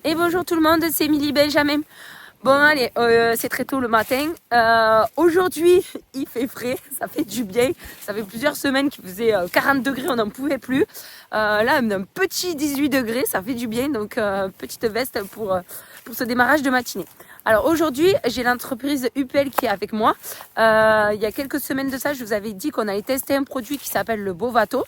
Et bonjour tout le monde, c'est Émilie Benjamin. Bon allez, c'est très tôt le matin. Aujourd'hui, il fait frais, ça fait du bien. Ça fait plusieurs semaines qu'il faisait 40 degrés, on n'en pouvait plus. Là, un petit 18 degrés, ça fait du bien. Donc, petite veste pour ce démarrage de matinée. Alors aujourd'hui, j'ai l'entreprise UPL qui est avec moi. Il y a quelques semaines de ça, je vous avais dit qu'on allait tester un produit qui s'appelle le Bovato.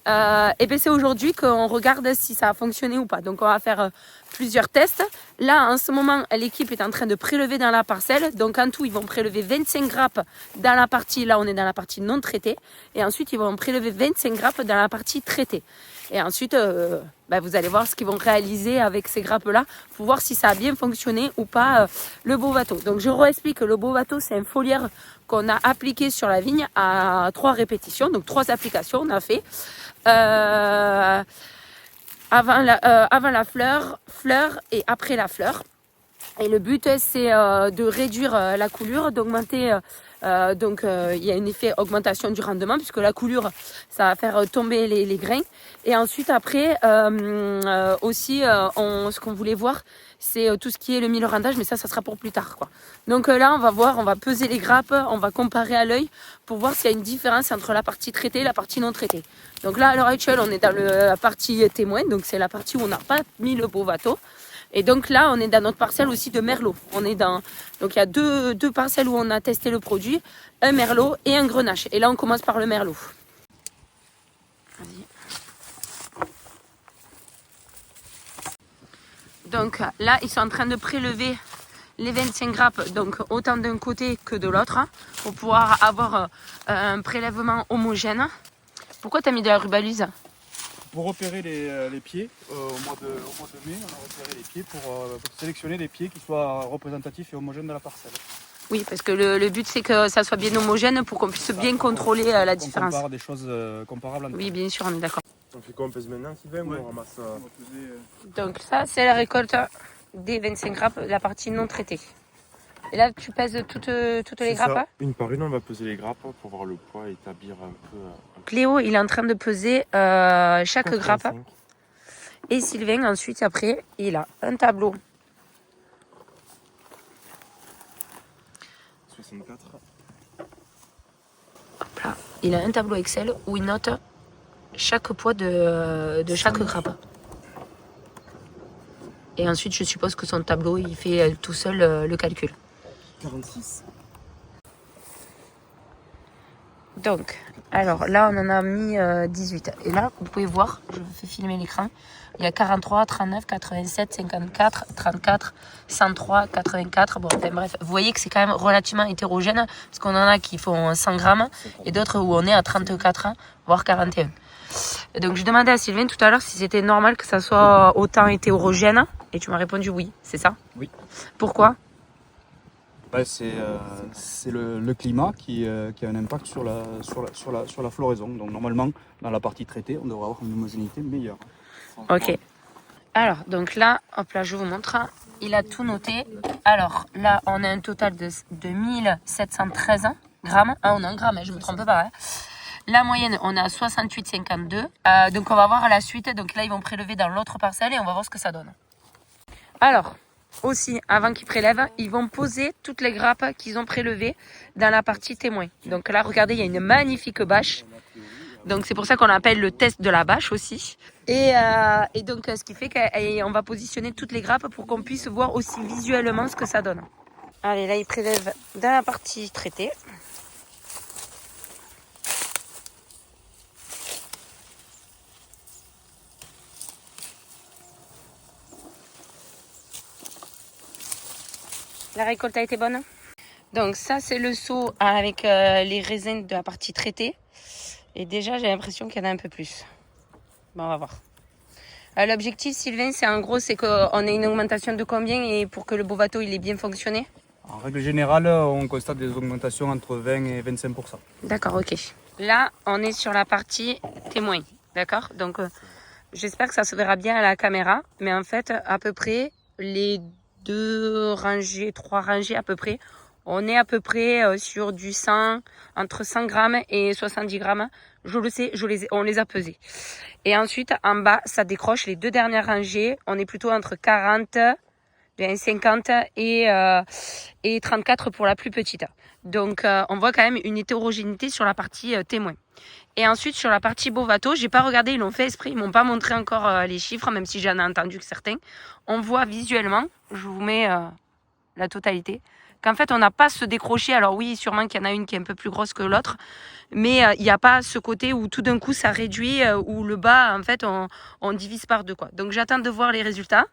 Et bien c'est aujourd'hui qu'on regarde si ça a fonctionné ou pas. Donc on va faire plusieurs tests. Là, en ce moment, l'équipe est en train de prélever dans la parcelle. Donc en tout, ils vont prélever 25 grappes dans la partie, là on est dans la partie non traitée. Et ensuite, ils vont prélever 25 grappes dans la partie traitée. Et ensuite, vous allez voir ce qu'ils vont réaliser avec ces grappes-là pour voir si ça a bien fonctionné ou pas le Bovato. Donc je réexplique que le Bovato, c'est un foliaire qu'on a appliqué sur la vigne à 3 répétitions. Donc 3 applications on a fait. Avant la fleur et après la fleur. Et le but, c'est de réduire la coulure, d'augmenter. Il y a un effet augmentation du rendement puisque la coulure, ça va faire tomber les grains. Et ensuite, après, ce qu'on voulait voir, c'est tout ce qui est le millorandage, mais ça sera pour plus tard, quoi. Donc là, on va voir, on va peser les grappes, on va comparer à l'œil pour voir s'il y a une différence entre la partie traitée et la partie non traitée. Donc là, à l'heure actuelle, on est dans la partie témoin, donc c'est la partie où on n'a pas mis le Bovato. Et donc là, on est dans notre parcelle aussi de Merlot. Donc il y a deux parcelles où on a testé le produit, un Merlot et un Grenache. Et là, on commence par le Merlot. Donc là, ils sont en train de prélever les 25 grappes, donc autant d'un côté que de l'autre, pour pouvoir avoir un prélèvement homogène. Pourquoi tu as mis de la rubalise ? Pour repérer les pieds, au mois de mai, on a repéré les pieds pour sélectionner des pieds qui soient représentatifs et homogènes de la parcelle. Oui, parce que le but c'est que ça soit bien homogène pour qu'on puisse bien contrôler la différence. On compare des choses comparables entre eux. Oui, bien sûr, on est d'accord. On fait quoi, on pèse maintenant, Sylvain, ou on ramasse Donc ça, c'est la récolte des 25 grappes, la partie non traitée. Et là, tu pèses toutes les grappes, hein ? Une par une, on va peser les grappes pour voir le poids et établir un peu... Cléo, il est en train de peser chaque grappe. Et Sylvain, ensuite, après, il a un tableau. 64. Hop là. Il a un tableau Excel où il note chaque poids de chaque grappe. Et ensuite, je suppose que son tableau, il fait tout seul le calcul. 46. Donc, alors là, on en a mis 18. Et là, vous pouvez voir, je vous fais filmer l'écran. Il y a 43, 39, 87, 54, 34, 103, 84. Bon, enfin, bref, vous voyez que c'est quand même relativement hétérogène parce qu'on en a qui font 100 grammes et d'autres où on est à 34, voire 41. Et donc, je demandais à Sylvain tout à l'heure si c'était normal que ça soit autant hétérogène et tu m'as répondu oui, c'est ça ? Oui. Pourquoi ? C'est le climat qui a un impact sur la floraison. Donc normalement, dans la partie traitée, on devrait avoir une homogénéité meilleure. Ok. Alors, donc là, hop là, je vous montre. Il a tout noté. Alors, là, on a un total de 1713 grammes. Ah, on a un gramme, je ne me trompe pas. Hein. La moyenne, on est à 68,52. Donc, on va voir à la suite. Donc là, ils vont prélever dans l'autre parcelle et on va voir ce que ça donne. Alors, aussi, avant qu'ils prélèvent, ils vont poser toutes les grappes qu'ils ont prélevées dans la partie témoin. Donc là, regardez, il y a une magnifique bâche. Donc c'est pour ça qu'on appelle le test de la bâche aussi. Et donc ce qui fait qu'on va positionner toutes les grappes pour qu'on puisse voir aussi visuellement ce que ça donne. Allez, là, ils prélèvent dans la partie traitée. La récolte a été bonne. Donc ça, c'est le seau avec les raisins de la partie traitée. Et déjà, j'ai l'impression qu'il y en a un peu plus. Bon, on va voir. L'objectif, Sylvain, c'est qu'on ait une augmentation de combien et pour que le Bovato il ait bien fonctionné ? En règle générale, on constate des augmentations entre 20 et 25%. D'accord, ok. Là, on est sur la partie témoin. D'accord ? Donc, j'espère que ça se verra bien à la caméra. Mais en fait, à peu près, les 3 rangées à peu près, On est à peu près sur du 100, entre 100 grammes et 70 grammes. Je le sais, on les a pesés. Et ensuite, en bas, ça décroche les 2 dernières rangées. On est plutôt entre 40, 50 et 34 pour la plus petite. Donc, on voit quand même une hétérogénéité sur la partie témoin. Et ensuite, sur la partie Bovato, j'ai pas regardé, ils l'ont fait esprit, ils m'ont pas montré encore les chiffres, même si j'en ai entendu que certains. On voit visuellement, je vous mets la totalité, qu'en fait, on n'a pas ce décroché. Alors oui, sûrement qu'il y en a une qui est un peu plus grosse que l'autre, mais il n'y a pas ce côté où tout d'un coup, ça réduit, où le bas, en fait, on divise par 2, quoi. Donc, j'attends de voir les résultats.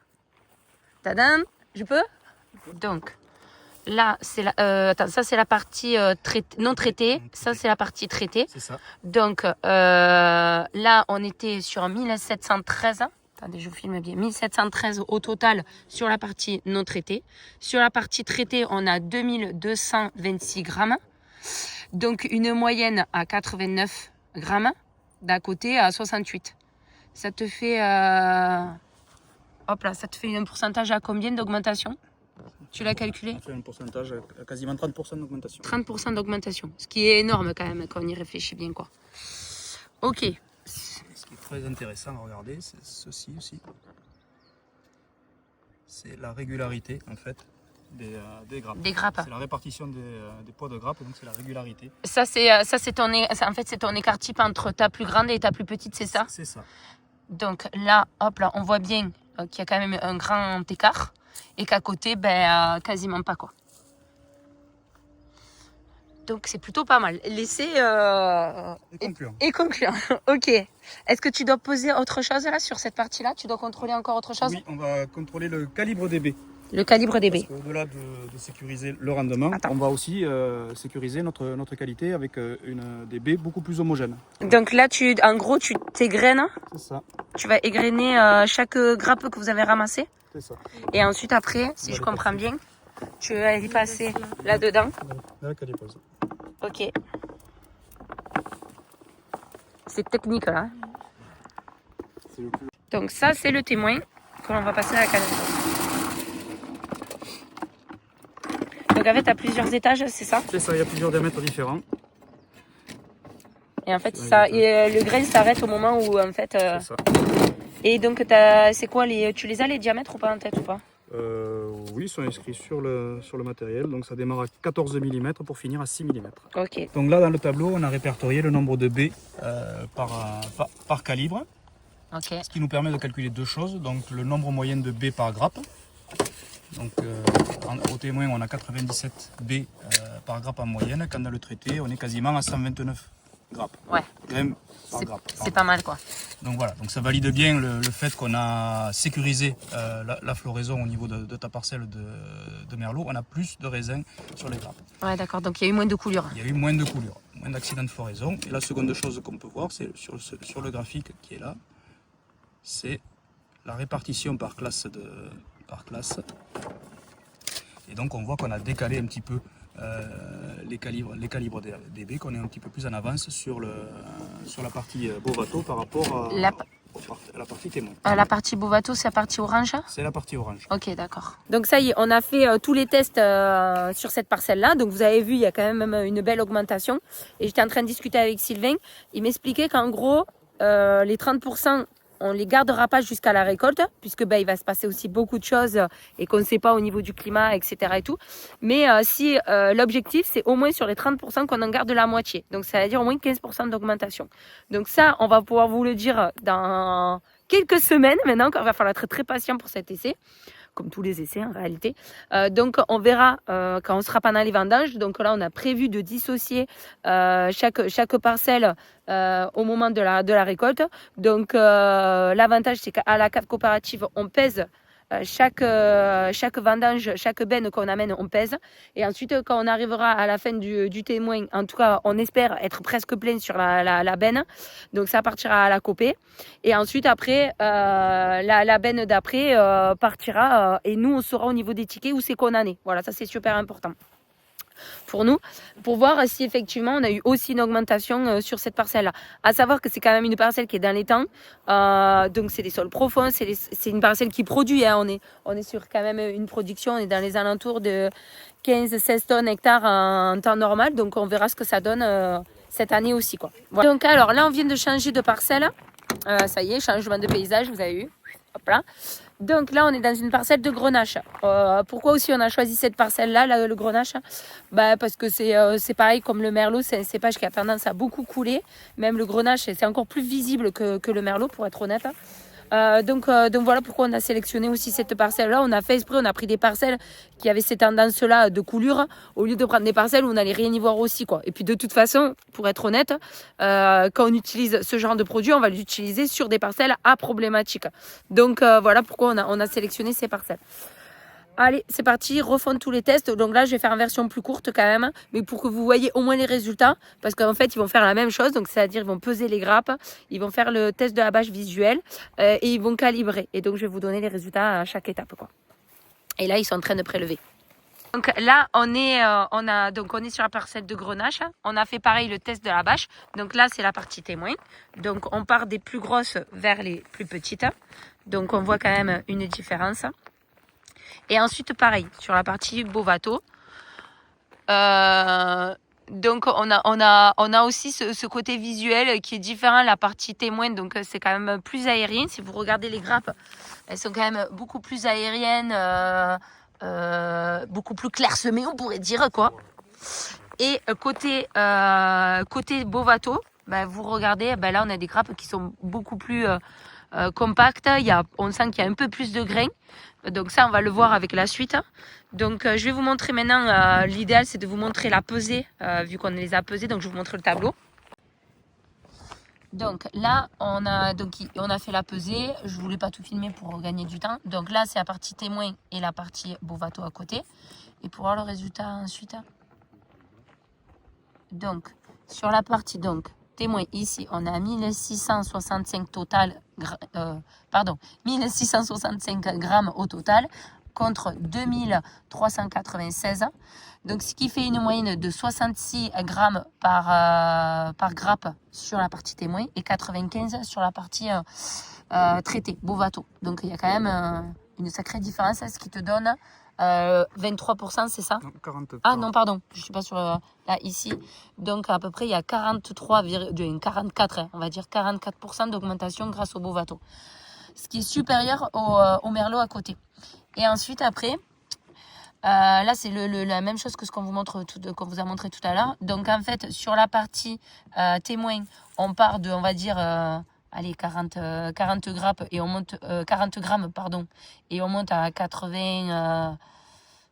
Tadam, je peux? Donc, là, c'est ça, c'est la partie non traitée. Ça, c'est la partie traitée. C'est ça. Donc, là, on était sur 1713. Attendez, je vous filme bien. 1713 au total sur la partie non traitée. Sur la partie traitée, on a 2226 grammes. Donc, une moyenne à 89 grammes. D'à côté, à 68. Ça te fait... hop là, ça te fait un pourcentage à combien d'augmentation? Tu l'as calculé? Ça fait un pourcentage, quasiment 30% d'augmentation. 30% d'augmentation, ce qui est énorme quand même quand on y réfléchit bien, quoi. Ok. Ce qui est très intéressant à regarder, c'est ceci aussi. C'est la régularité en fait des grappes. Des grappes. C'est la répartition des poids de grappes, donc c'est la régularité. Ça c'est ton écart type entre ta plus grande et ta plus petite, c'est ça? C'est ça. Donc là, hop là, on voit bien qu'il y a quand même un grand écart et qu'à côté, quasiment pas, quoi. Donc c'est plutôt pas mal. L'essai est concluant. Ok. Est-ce que tu dois poser autre chose là sur cette partie-là? Tu dois contrôler encore autre chose? Oui, on va contrôler le calibre des baies. Le calibre des baies. Au-delà de sécuriser le rendement, on va aussi sécuriser notre qualité avec des baies beaucoup plus homogènes. Donc là, en gros, tu t'égrènes. C'est ça. Tu vas égrener chaque grappe que vous avez ramassée. C'est ça. Et ensuite, après, si je comprends bien, tu vas y passer là-dedans. La calipose. Ok. C'est technique là. Donc ça, c'est le témoin que l'on va passer à la calipose. Donc en fait, tu as plusieurs étages, c'est ça? C'est ça, il y a plusieurs diamètres différents. Et en fait, le grain s'arrête au moment où en fait... C'est ça. Et donc, c'est quoi tu les as les diamètres ou pas en tête ou pas? Oui, ils sont inscrits sur le matériel. Donc ça démarre à 14 mm pour finir à 6 mm. Ok. Donc là, dans le tableau, on a répertorié le nombre de baies par calibre. Ok. Ce qui nous permet de calculer 2 choses. Donc le nombre moyen de baies par grappe. Donc au témoin, on a 97 baies par grappe en moyenne. Quand dans le traité, on est quasiment à 129 grappes. Ouais. Grammes par grappe. C'est pas mal, quoi. Donc voilà, donc ça valide bien le fait qu'on a sécurisé la floraison au niveau de ta parcelle de merlot. On a plus de raisins sur les grappes. Ouais, d'accord, donc il y a eu moins de coulures. Il y a eu moins de coulures, moins d'accidents de floraison. Et la seconde chose qu'on peut voir, c'est sur le graphique qui est là, c'est la répartition par classe. Et donc on voit qu'on a décalé un petit peu les calibres des baies, qu'on est un petit peu plus en avance sur la partie Bovato par rapport à la partie témoin. La partie Bovato, c'est la partie orange? C'est la partie orange. Ok, d'accord. Donc ça y est, on a fait tous les tests sur cette parcelle-là. Donc vous avez vu, il y a quand même une belle augmentation. Et j'étais en train de discuter avec Sylvain. Il m'expliquait qu'en gros, les 30%, on les gardera pas jusqu'à la récolte, puisque il va se passer aussi beaucoup de choses et qu'on ne sait pas au niveau du climat, etc. et tout. Mais si l'objectif, c'est au moins sur les 30% qu'on en garde la moitié. Donc ça veut dire au moins 15% d'augmentation. Donc ça, on va pouvoir vous le dire dans quelques semaines maintenant, qu'il va falloir être très patient pour cet essai, comme tous les essais en réalité. Donc on verra quand on sera pendant les vendanges. Donc là, on a prévu de dissocier chaque parcelle au moment de la récolte. Donc l'avantage, c'est qu'à la cave coopérative, on pèse chaque vendange, chaque benne qu'on amène, on pèse. Et ensuite, quand on arrivera à la fin du témoin, en tout cas, on espère être presque plein sur la benne. Donc ça partira à la copée. Et ensuite, après, la benne d'après partira. Et nous, on saura au niveau des tickets où c'est qu'on en est. Voilà, ça c'est super important. pour nous, pour voir si effectivement on a eu aussi une augmentation sur cette parcelle-là. À savoir que c'est quand même une parcelle qui est dans les temps, donc c'est des sols profonds, c'est une parcelle qui produit, hein. On est sur quand même une production, on est dans les alentours de 15-16 tonnes hectares en temps normal, donc on verra ce que ça donne cette année aussi, quoi. Voilà. Donc alors là on vient de changer de parcelle, ça y est, changement de paysage, vous avez vu, hop là. Donc là on est dans une parcelle de grenache. Pourquoi aussi on a choisi cette parcelle là, le grenache? Parce que c'est pareil comme le merlot, c'est un cépage qui a tendance à beaucoup couler. Même le grenache c'est encore plus visible que le merlot, pour être honnête. Donc voilà pourquoi on a sélectionné aussi cette parcelle-là. On a fait exprès, on a pris des parcelles qui avaient ces tendances-là de coulure, au lieu de prendre des parcelles où on n'allait rien y voir aussi, quoi. Et puis de toute façon, pour être honnête, quand on utilise ce genre de produit, on va l'utiliser sur des parcelles à problématique. Donc voilà pourquoi on a sélectionné ces parcelles. Allez, c'est parti, refondre tous les tests. Donc là, je vais faire en version plus courte quand même, mais pour que vous voyez au moins les résultats, parce qu'en fait, ils vont faire la même chose. Donc, c'est-à-dire, ils vont peser les grappes, ils vont faire le test de la bâche visuelle et ils vont calibrer. Et donc, je vais vous donner les résultats à chaque étape, quoi. Et là, ils sont en train de prélever. Donc là, on est sur la parcelle de grenache. On a fait pareil le test de la bâche. Donc là, c'est la partie témoin. Donc, on part des plus grosses vers les plus petites. Donc, on voit quand même une différence. Et ensuite, pareil, sur la partie Bovato. Donc, on a aussi ce côté visuel qui est différent. La partie témoin, donc c'est quand même plus aérien. Si vous regardez les grappes, elles sont quand même beaucoup plus aériennes, beaucoup plus clairsemées, on pourrait dire, quoi. Et côté Bovato, vous regardez, là, on a des grappes qui sont beaucoup plus compactes. On sent qu'il y a un peu plus de grains. Donc ça, on va le voir avec la suite. Donc je vais vous montrer maintenant, l'idéal c'est de vous montrer la pesée, vu qu'on les a pesés. Donc je vais vous montrer le tableau. Donc là, on a fait la pesée. Je voulais pas tout filmer pour gagner du temps. Donc là, c'est la partie témoin et la partie Bovato à côté. Et pour voir le résultat ensuite. Donc, sur la partie témoin, ici, on a 1665 1665 grammes au total contre 2396. Donc, ce qui fait une moyenne de 66 grammes par grappe sur la partie témoin et 95 sur la partie traitée, Bovato. Donc, il y a quand même une sacrée différence, ce qui te donne 23%, c'est ça? Non, 40. Ah non, pardon, je ne suis pas sur là, ici. Donc à peu près, il y a 44, on va dire 44% d'augmentation grâce au Bovato. Ce qui est supérieur au Merlot à côté. Et ensuite, après, là, c'est la même chose que ce qu'on vous a montré tout à l'heure. Donc en fait, sur la partie témoin, on part de, on va dire... 40 grappes et on monte 40 grammes et on monte à 80,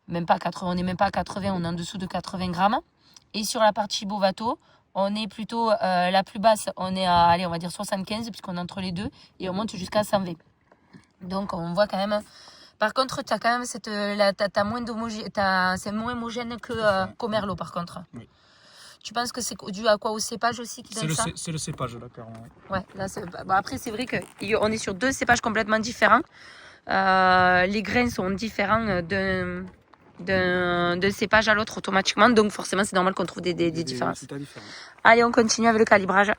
même pas 80, on n'est même pas à 80, on est en dessous de 80 grammes. Et sur la partie Bovato, on est plutôt la plus basse, on est à on va dire 75 puisqu'on est entre les deux et on monte jusqu'à 120. Donc on voit quand même. Par contre, tu as quand même t'as moins c'est moins homogène qu'au Merlot par contre. Oui. Tu penses que c'est dû à quoi? Au cépage aussi qui donne ça? C'est le cépage, d'accord. Ouais, là, après, c'est vrai qu'on est sur deux cépages complètement différents. Les grains sont différents d'un cépage à l'autre automatiquement. Donc, forcément, c'est normal qu'on trouve des différences. Allez, on continue avec le calibrage.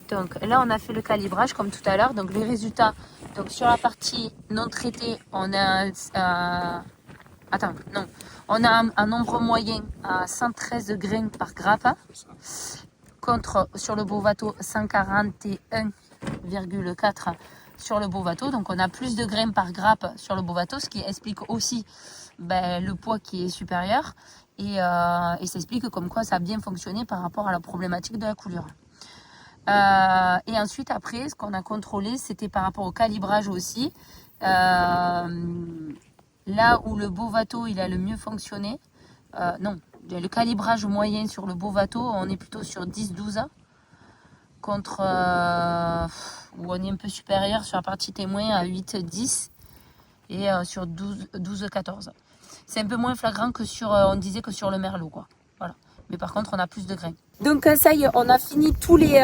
Donc, là, on a fait le calibrage comme tout à l'heure. Donc, les résultats. Donc, sur la partie non traitée, on a... On a un nombre moyen à 113 grains par grappe contre sur le Bovato 141,4 sur le Bovato. Donc on a plus de grains par grappe sur le Bovato, ce qui explique aussi le poids qui est supérieur et ça explique comme quoi ça a bien fonctionné par rapport à la problématique de la coulure. Et ensuite après, ce qu'on a contrôlé, c'était par rapport au calibrage aussi. Là où le Bovato il a le mieux fonctionné, le calibrage moyen sur le Bovato, on est plutôt sur 10-12 contre où on est un peu supérieur sur la partie témoin à 8-10 et sur 12-14. C'est un peu moins flagrant que on disait que sur le Merlot, quoi. Voilà. Mais par contre, on a plus de grains. Donc ça y est, on a fini tous les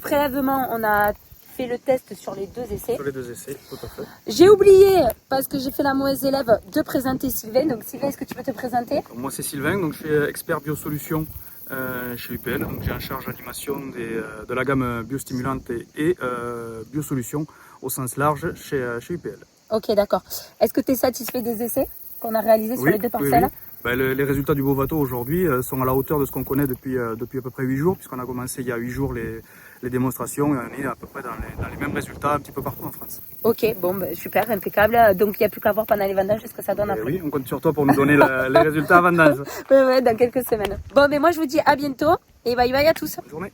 prélèvements. On a fait le test sur les 2 essais. Sur les 2 essais, tout à fait. J'ai oublié, parce que j'ai fait la mauvaise élève, de présenter Sylvain. Donc Sylvain, est-ce que tu peux te présenter? Moi c'est Sylvain, donc je suis expert biosolutions chez UPL. Donc j'ai en charge l'animation de la gamme biostimulante et biosolutions au sens large chez UPL. Ok, d'accord. Est-ce que tu es satisfait des essais qu'on a réalisés sur les 2 parcelles? Oui. Ben, les résultats du Bovato aujourd'hui sont à la hauteur de ce qu'on connaît depuis à peu près 8 jours, puisqu'on a commencé il y a 8 jours les démonstrations et on est à peu près dans les mêmes résultats un petit peu partout en France. Ok, bon, ben, super, impeccable. Donc il n'y a plus qu'à voir pendant les vendanges ce que ça donne après. Oui, on compte sur toi pour nous donner les résultats à vendange. Ouais, dans quelques semaines. Bon, mais moi je vous dis à bientôt et bye bye à tous. Bonne journée.